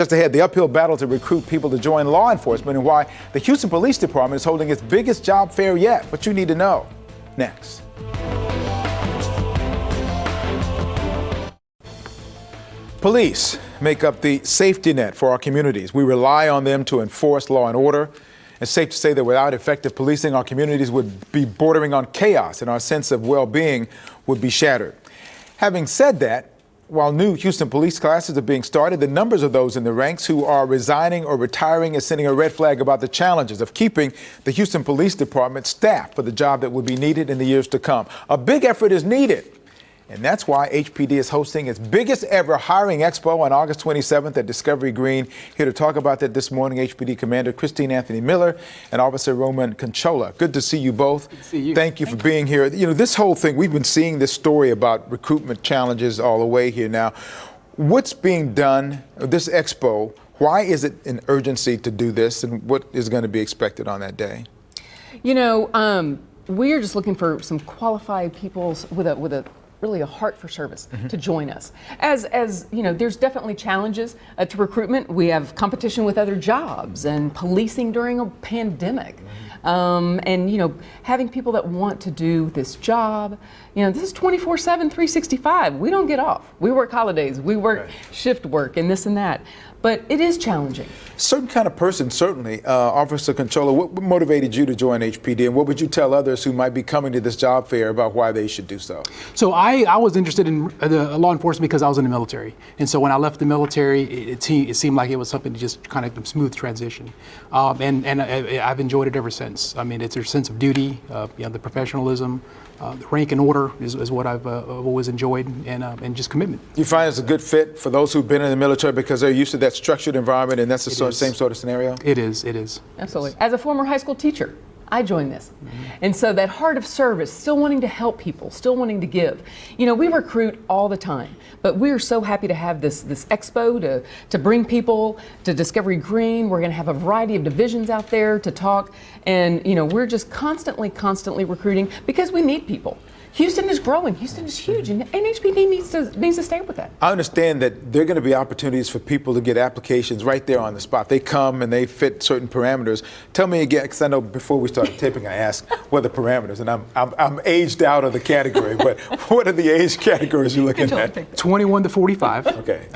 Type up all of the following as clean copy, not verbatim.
Just ahead, the uphill battle to recruit people to join law enforcement and why the Houston Police Department is holding its biggest job fair yet. What you need to know next. Police make up the safety net for our communities. We rely on them to enforce law and order. It's safe to say that without effective policing, our communities would be bordering on chaos and our sense of well-being would be shattered. Having said that, while new Houston police classes are being started, the numbers of those in the ranks who are resigning or retiring is sending a red flag about the challenges of keeping the Houston Police Department staffed for the job that will be needed in the years to come. A big effort is needed. And that's why HPD is hosting its biggest ever hiring expo on August 27th at Discovery Green. Here to talk about that this morning, HPD Commander Christine Anthony Miller and Officer Roman Conchola. Good to see you both. Good to see you. Thank you for being here. You know, this whole thing, we've been seeing this story about recruitment challenges all the way here now. What's being done, this expo, why is it an urgency to do this, and what is going to be expected on that day? You know, we are just looking for some qualified people with a really a heart for service to join us. As you know, there's definitely challenges to recruitment. We have competition with other jobs and policing during a pandemic. And you know, having people that want to do this job, you know, this is 24/7, 365. We don't get off. We work holidays, we work shift work and this and that. But it is challenging. Certain kind of person, certainly. Officer Controller, what motivated you to join HPD, and what would you tell others who might be coming to this job fair about why they should do so? So I was interested in the law enforcement because I was in the military. And so when I left the military, it seemed like it was something to just kind of smooth transition. And I've enjoyed it ever since. I mean, it's a sense of duty, you know, the professionalism, the rank and order is what I've always enjoyed, and just commitment. You find it's a good fit for those who've been in the military because they're used to that structured environment, and that's the same sort of scenario? It is, it is. Absolutely. As a former high school teacher, I joined this. And so that heart of service, still wanting to help people, still wanting to give. You know, we recruit all the time, but we are so happy to have this expo to bring people to Discovery Green. We're going to have a variety of divisions out there to talk. And, you know, we're just constantly recruiting because we need people. Houston is growing. Houston is huge, and HPD needs to stay with that. I understand that there are going to be opportunities for people to get applications right there on the spot. They come and they fit certain parameters. Tell me again, because I know before we started taping, I asked what are the parameters, and I'm aged out of the category. But what are the age categories you're looking at? 21 to 45. Okay.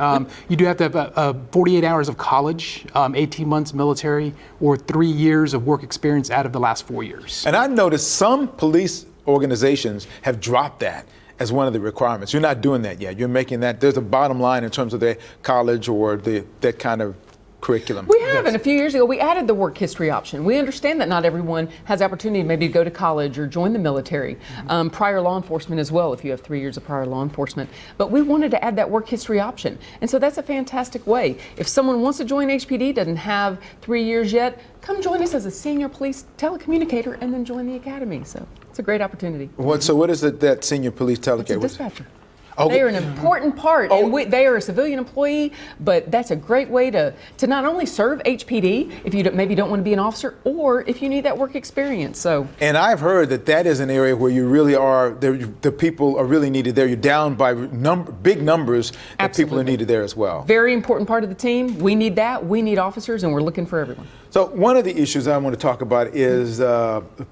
You do have to have 48 hours of college, 18 months military, or 3 years of work experience out of the last 4 years. And I noticed some police organizations have dropped that as one of the requirements. You're not doing that yet. You're making that, there's a bottom line in terms of their college or that kind of curriculum. We have, and a few years ago we added the work history option. We understand that not everyone has opportunity maybe to go to college or join the military, prior law enforcement as well if you have 3 years of prior law enforcement. But we wanted to add that work history option. And so that's a fantastic way. If someone wants to join HPD, doesn't have 3 years yet, come join us as a senior police telecommunicator and then join the academy. So it's a great opportunity. So what is it that senior police telecommunicator? It's a dispatcher. They are an important part, and they are a civilian employee, but that's a great way to not only serve HPD if you maybe don't want to be an officer, or if you need that work experience. So. And I've heard that is an area where you really are, the people are really needed there. You're down by big numbers that people are needed there as well. Very important part of the team. We need that. We need officers, and we're looking for everyone. So one of the issues I want to talk about is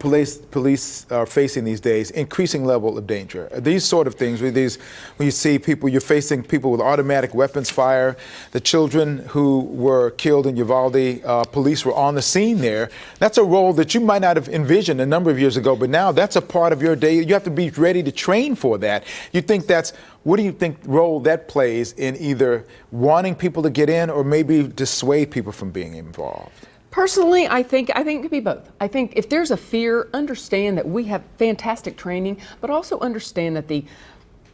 police are facing these days increasing level of danger. These sort of things, when you see people, you're facing people with automatic weapons fire. The children who were killed in Uvalde, police were on the scene there. That's a role that you might not have envisioned a number of years ago, but now that's a part of your day. You have to be ready to train for that. What do you think role that plays in either wanting people to get in or maybe dissuade people from being involved? Personally, I think it could be both. I think if there's a fear, understand that we have fantastic training, but also understand that the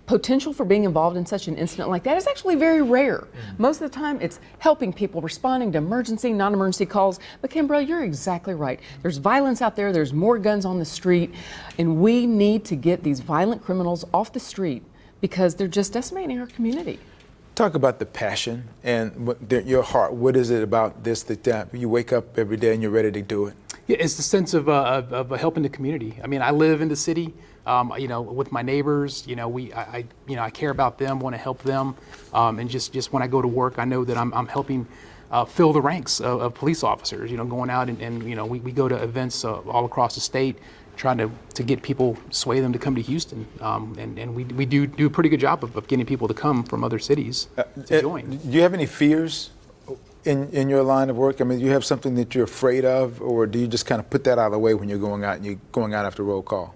potential for being involved in such an incident like that is actually very rare. Most of the time, it's helping people, responding to emergency, non-emergency calls. But Kimbrell, you're exactly right. There's violence out there. There's more guns on the street. And we need to get these violent criminals off the street because they're just decimating our community. Talk about the passion and your heart. What is it about this that you wake up every day and you're ready to do it? Yeah, it's the sense of helping the community. I mean, I live in the city. with my neighbors, I care about them, want to help them, and just when I go to work, I know that I'm helping fill the ranks of police officers. Going out and we go to events all across the state, trying to get people, sway them to come to Houston, and we do a pretty good job of getting people to come from other cities to join. Do you have any fears in your line of work? I mean, do you have something that you're afraid of, or do you just kind of put that out of the way when you're going out and you're going out after roll call?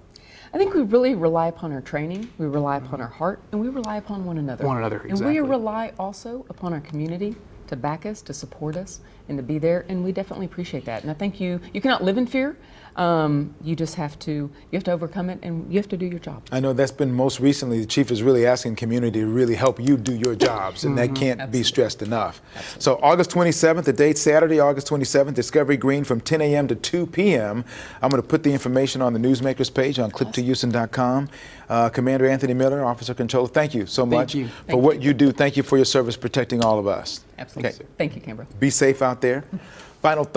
I think we really rely upon our training, we rely upon our heart, and we rely upon one another. Exactly. And we rely also upon our community to back us, to support us, and to be there, and we definitely appreciate that. And I think you cannot live in fear. You just have to overcome it, and you have to do your job. I know that's been most recently, the chief is really asking community to really help you do your jobs, and that can't be stressed enough. Absolutely. So August 27th, the date Saturday, August 27th, Discovery Green from 10 a.m. to 2 p.m. I'm going to put the information on the Newsmakers page on click2houston.com. Commander Anthony Miller, Officer Controller, thank you so much for what you do. Thank you for your service protecting all of us. Absolutely. Okay. Thank you, Canberra. Be safe out there. Final thought.